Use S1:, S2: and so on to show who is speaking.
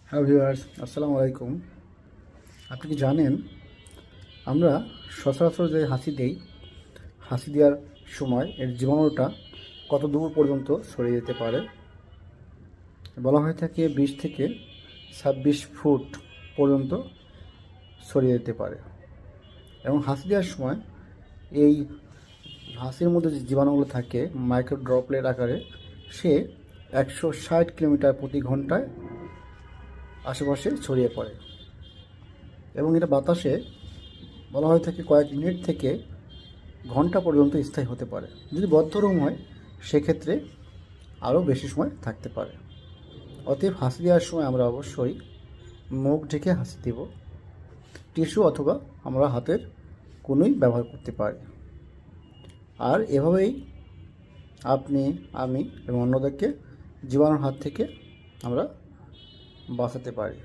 S1: Hello viewers, আসসালামু আলাইকুম। আপনি কি জানেন আমরা সচরাচর যে হাসি দেই, হাসি দেওয়ার সময় এর জীবাণুটা কত দূর পর্যন্ত ছড়িয়ে যেতে পারে? বলা হয়ে থাকে 20 থেকে 26 ফুট পর্যন্ত ছড়িয়ে যেতে পারে। এবং হাসি দেওয়ার সময় এই হাসির মধ্যে যে জীবাণুগুলো থাকে মাইক্রো ড্রপলেট আকারে, সে 160 কিলোমিটার প্রতি ঘন্টায় আশেপাশে ছড়িয়ে পড়ে এবং এটা বাতাসে বলা হয়ে থাকে কয়েক মিনিট থেকে ঘন্টা পর্যন্ত স্থায়ী হতে পারে। যদি বদ্ধ রুম হয় সেক্ষেত্রে আরও বেশি সময় থাকতে পারে। অতএব হাসি দেওয়ার সময় আমরা অবশ্যই মুখ ঢেকে হাসি দেব। টিস্যু অথবা আমরা হাতের কনুই ব্যবহার করতে পারি। আর এভাবেই আপনি, আমি এবং অন্যদেরকে জীবাণুর হাত থেকে আমরা বাঁচাতে পারি।